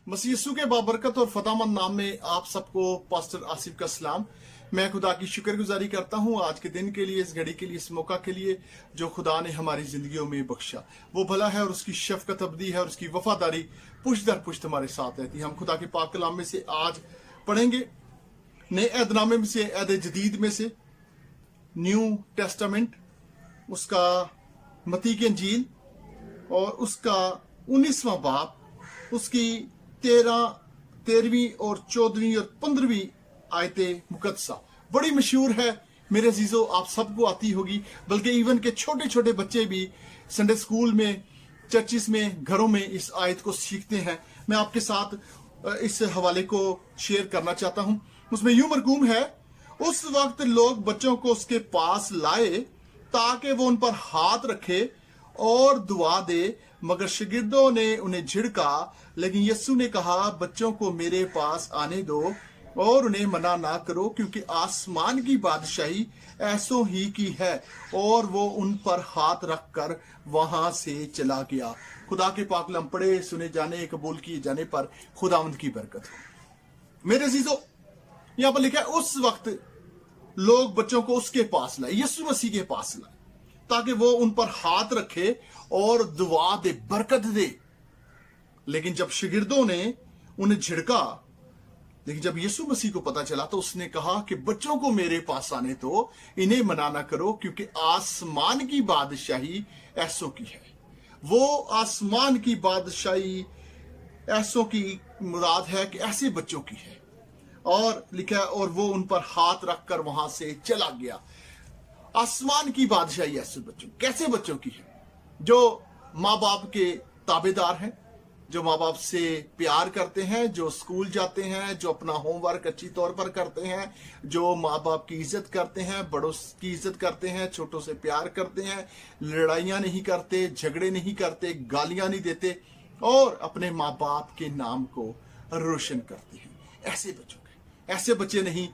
मसीह यीशु के बाबरकत और फतामंद नाम में आप सबको पास्टर आसिफ का सलाम। मैं खुदा की शुक्रगुजारी करता हूँ आज के दिन के लिए, इस घड़ी के लिए, इस मौका के लिए जो खुदा ने हमारी जिंदगियों में बख्शा। वो भला है और उसकी शफकत अबदी है और उसकी वफादारी पुश्त दर पुश्त हमारे साथ रहती है। हम खुदा के पाक कलाम में से आज पढ़ेंगे, नए अहदनामे में से, अहद जदीद में से, न्यू टेस्टामेंट, उसका मत्ती की इंजील और उसका 19वां बाब, उसकी 13वीं और 14वीं और 15वीं आयतें मुकद्दसा। बड़ी मशहूर है मेरे अजीजों, आप सबको आती होगी, बल्कि इवन के छोटे छोटे बच्चे भी संडे स्कूल में, चर्चिस में, घरों में इस आयत को सीखते हैं। मैं आपके साथ इस हवाले को शेयर करना चाहता हूं। उसमें यूं मरकूम है, उस वक्त लोग बच्चों को उसके पास लाए ताकि वो उन पर हाथ रखे और दुआ दे, मगर शागिर्दों ने उन्हें झिड़का। लेकिन यीशु ने कहा, बच्चों को मेरे पास आने दो और उन्हें मना ना करो, क्योंकि आसमान की बादशाही ऐसों ही की है। और वो उन पर हाथ रखकर वहां से चला गया। खुदा के पाक कलाम पढ़े, सुने जाने, कबूल किए जाने पर खुदावंद की बरकत हो। मेरे अजीजों, यहां पर लिखा है, उस वक्त लोग बच्चों को उसके पास लाए, यीशु मसीह के पास लाए, ताकि वो उन पर हाथ रखे और दुआ दे, बरकत दे। लेकिन जब शागिर्दों ने उन्हें झिड़का, लेकिन जब यीशु मसीह को पता चला तो उसने कहा कि बच्चों को मेरे पास आने दो, इन्हें मना ना करो, क्योंकि आसमान की बादशाही ऐसों की है। वो आसमान की बादशाही ऐसों की मुराद है कि ऐसे बच्चों की है। और लिखा है, और वो उन पर हाथ रखकर वहां से चला गया। आसमान की बादशाही ऐसे बच्चों, कैसे बच्चों की है? जो माँ बाप के ताबेदार हैं, जो माँ बाप से प्यार करते हैं, जो स्कूल जाते हैं, जो अपना होमवर्क अच्छी तौर पर करते हैं, जो माँ बाप की इज्जत करते हैं, बड़ों की इज्जत करते हैं, छोटों से प्यार करते हैं, लड़ाइयाँ नहीं करते, झगड़े नहीं करते, गालियाँ नहीं देते और अपने माँ बाप के नाम को रोशन करते हैं। ऐसे बच्चों के, ऐसे बच्चे नहीं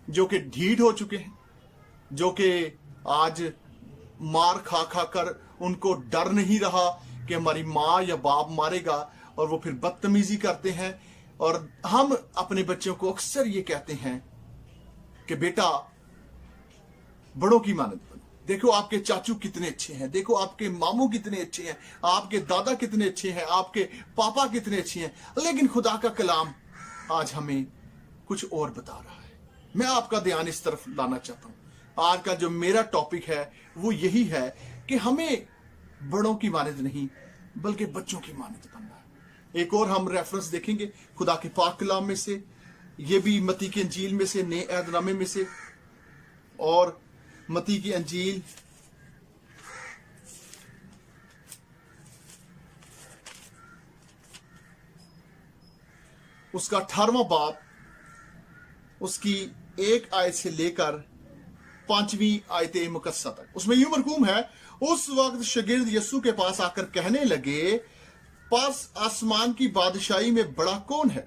जो कि ढीठ हो चुके हैं, जो कि आज मार खा खा कर उनको डर नहीं रहा कि हमारी माँ या बाप मारेगा, और वो फिर बदतमीजी करते हैं। और हम अपने बच्चों को अक्सर ये कहते हैं कि बेटा बड़ों की मानद बनो, देखो आपके चाचू कितने अच्छे हैं, देखो आपके मामू कितने अच्छे हैं, आपके दादा कितने अच्छे हैं, आपके पापा कितने अच्छे हैं। लेकिन खुदा का कलाम आज हमें कुछ और बता रहा है। मैं आपका ध्यान इस तरफ लाना चाहता हूं। आज का जो मेरा टॉपिक है वो यही है कि हमें बड़ों की मानद नहीं बल्कि बच्चों की मानद बनना है। एक और हम रेफरेंस देखेंगे खुदा के पाक कलाम में से, ये भी मत्ती की इंजील में से, नए अहदनामे में से, और मत्ती की इंजील उसका 18वां बाब, उसकी 1 आयत से लेकर 5वीं आयत मुकद्दसा तक। उसमें यूं मरकूम है, उस वक्त शागिर्द यीशु के पास आकर कहने लगे, पास आसमान की बादशाही में बड़ा कौन है?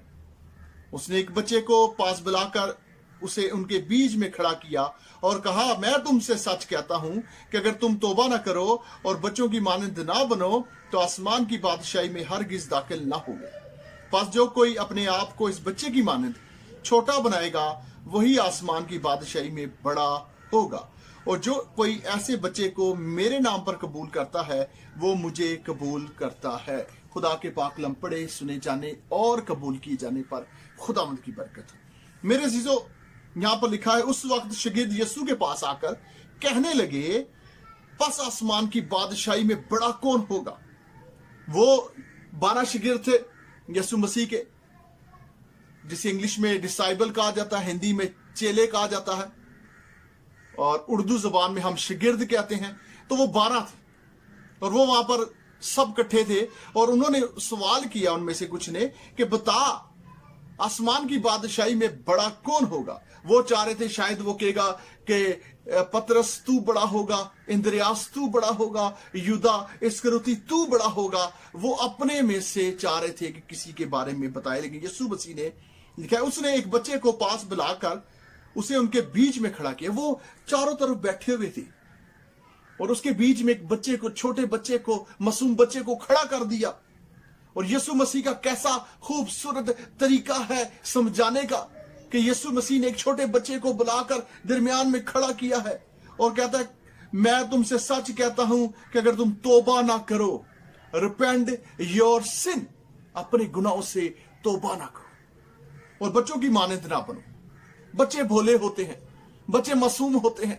उसने एक बच्चे को पास बुलाकर उसे उनके बीच में खड़ा किया और कहा, मैं तुमसे सच कहता हूं कि अगर तुम तौबा ना करो और बच्चों की मानंद ना बनो तो आसमान की बादशाही में हरगिज दाखिल ना होगे। पास जो कोई अपने आप को इस बच्चे की मानंद छोटा बनाएगा वही आसमान की बादशाही में बड़ा होगा। और जो कोई ऐसे बच्चे को मेरे नाम पर कबूल करता है वो मुझे कबूल करता है। खुदा के पाक कलाम पढ़े, सुने जाने और कबूल किए जाने पर खुदावंद की बरकत हो। मेरे अजीजों, यहां पर लिखा है, उस वक्त शागिर्द यीशु के पास आकर कहने लगे, बस आसमान की बादशाही में बड़ा कौन होगा? वो 12 शागिर्द थे यीशु मसीह के, जिसे इंग्लिश में डिसाइबल कहा जाता है, हिंदी में चेले कहा जाता है, और उर्दू जबान में हम शागिर्द कहते हैं। तो वो 12 थे और वो वहां पर सब इकट्ठे थे और उन्होंने सवाल किया उनमें से कुछ ने कि बता, आसमान की बादशाही में बड़ा कौन होगा? वो चाह रहे थे शायद वो कहेगा कि पतरस तू बड़ा होगा, इंद्रियास तू बड़ा होगा, युदा इस्करियोती तू बड़ा होगा। वो अपने में से चाह रहे थे कि किसी के बारे में बताए। लेकिन यीशु मसीह ने लिखा है, उसने एक बच्चे को पास बुलाकर उसे उनके बीच में खड़ा किया। वो चारों तरफ बैठे हुए थे और उसके बीच में एक बच्चे को, छोटे बच्चे को, मासूम बच्चे को खड़ा कर दिया और यीशु मसीह का कैसा खूबसूरत तरीका है समझाने का कि यीशु मसीह ने एक छोटे बच्चे को बुलाकर दरमियान में खड़ा किया है और कहता है, मैं तुमसे सच कहता हूं कि अगर तुम तौबा ना करो, रिपेंट योर सिन, अपने गुनाहों से तौबा ना करो और बच्चों की मानद ना बनो। बच्चे भोले होते हैं, बच्चे मासूम होते हैं,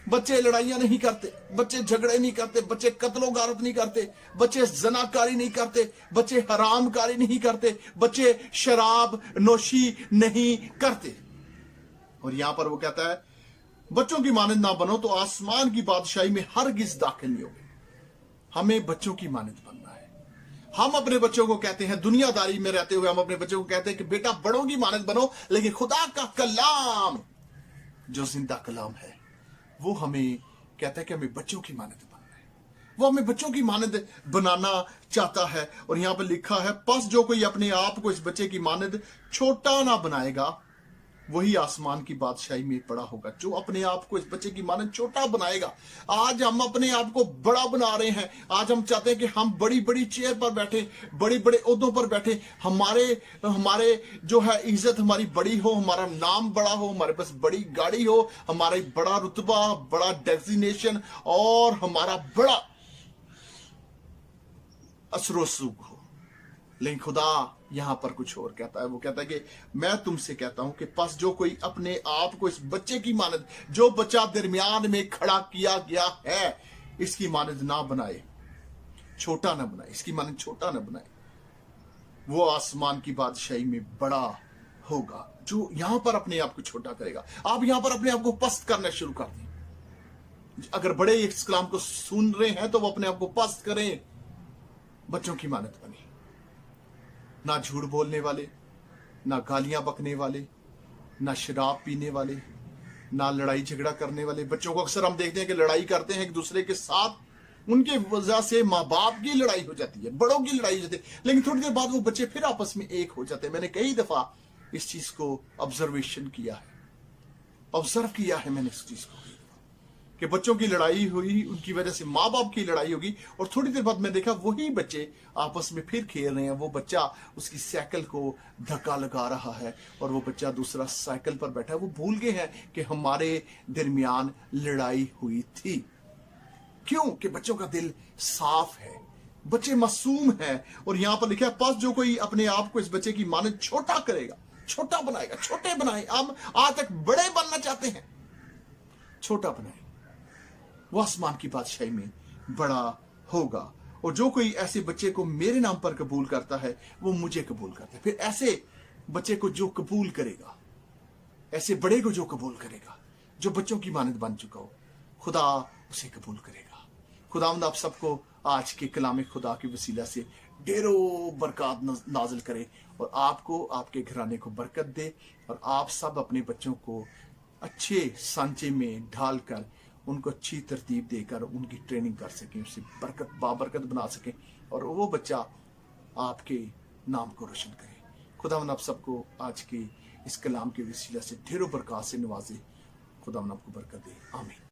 बच्चे लड़ाइयां नहीं करते, बच्चे झगड़े नहीं करते, बच्चे कत्लो गारत नहीं करते, बच्चे जनाकारी नहीं करते, बच्चे हरामकारी नहीं करते, बच्चे शराब नोशी नहीं करते। और यहां पर वो कहता है, बच्चों की मानद ना बनो तो आसमान की बादशाही में हरगिज दाखिल नहीं होगे। हमें बच्चों की मानद बनना है। हम अपने बच्चों को कहते हैं, दुनियादारी में रहते हुए हम अपने बच्चों को कहते हैं कि बेटा बड़ों की मानद बनो, लेकिन खुदा का कलाम जो जिंदा कलाम है वो हमें कहता है कि हमें बच्चों की मानद बनना है। वो हमें बच्चों की मानद बनाना चाहता है। और यहां पर लिखा है, बस जो कोई अपने आप को इस बच्चे की मानद छोटा ना बनाएगा वही आसमान की बादशाही में बड़ा होगा। जो अपने आप को इस बच्चे की मानद छोटा बनाएगा। आज हम अपने आप को बड़ा बना रहे हैं। आज हम चाहते हैं कि हम बड़ी बड़ी चेयर पर बैठे, बड़े बड़े ओहदों पर बैठे, हमारे जो है इज्जत हमारी बड़ी हो, हमारा नाम बड़ा हो, हमारे पास बड़ी गाड़ी हो, हमारा बड़ा रुतबा, बड़ा डेजिग्नेशन और हमारा बड़ा असरोसूख हो। लेकिन खुदा यहां पर कुछ और कहता है। वो कहता है कि मैं तुमसे कहता हूं कि बस जो कोई अपने आप को इस बच्चे की मानद, जो बच्चा दरमियान में खड़ा किया गया है, इसकी मानद ना बनाए, छोटा ना बनाए, इसकी मानद छोटा ना बनाए, वो आसमान की बादशाही में बड़ा होगा। जो यहां पर अपने आप को छोटा करेगा, आप यहां पर अपने आप को पस्त करना शुरू कर दें। अगर बड़े इस कलाम को सुन रहे हैं तो वो अपने आप को पस्त करें, बच्चों की मानद बने। ना झूठ बोलने वाले, ना गालियां बकने वाले, ना शराब पीने वाले, ना लड़ाई झगड़ा करने वाले। बच्चों को अक्सर हम देखते हैं कि लड़ाई करते हैं एक दूसरे के साथ, उनके वजह से माँ बाप की लड़ाई हो जाती है, बड़ों की लड़ाई हो जाती है, लेकिन थोड़ी देर बाद वो बच्चे फिर आपस में एक हो जाते हैं। मैंने कई दफा इस चीज को ऑब्जर्व किया है मैंने इस चीज को कि बच्चों की लड़ाई हुई, उनकी वजह से माँ बाप की लड़ाई होगी और थोड़ी देर बाद मैं देखा वही बच्चे आपस में फिर खेल रहे हैं। वो बच्चा उसकी साइकिल को धक्का लगा रहा है और वो बच्चा दूसरा साइकिल पर बैठा है। वो भूल गए हैं कि हमारे दरमियान लड़ाई हुई थी। क्यों? कि बच्चों का दिल साफ है, बच्चे मासूम हैं। और यहां पर लिखा है, बस जो कोई अपने आप को इस बच्चे की मानद छोटा करेगा, छोटा बनाएगा, छोटे बनाए। हम आज तक बड़े बनना चाहते हैं, छोटा बनाए, वो आसमान की बादशाही में बड़ा होगा। और जो कोई ऐसे बच्चे को मेरे नाम पर कबूल करता है वो मुझे कबूल करता है। फिर ऐसे बच्चे को जो कबूल करेगा, ऐसे बड़े को जो कबूल करेगा, जो बच्चों की मानद बन चुका हो, खुदा उसे कबूल करेगा। खुदावंद आप सबको आज के कलाम खुदा के वसीला से ढेरों बरकत नाजिल करे और आपको, आपके घराने को बरकत दे और आप सब अपने बच्चों को अच्छे सांचे में ढालकर उनको अच्छी तरतीब देकर उनकी ट्रेनिंग कर सकें, उसे बरकत बाबरकत बना सकें और वो बच्चा आपके नाम को रोशन करे। खुदावंद आप सबको आज के इस कलाम के वसीला से ढेरों बरकत से नवाजे। खुदावंद आपको बरकत दे। आमीन।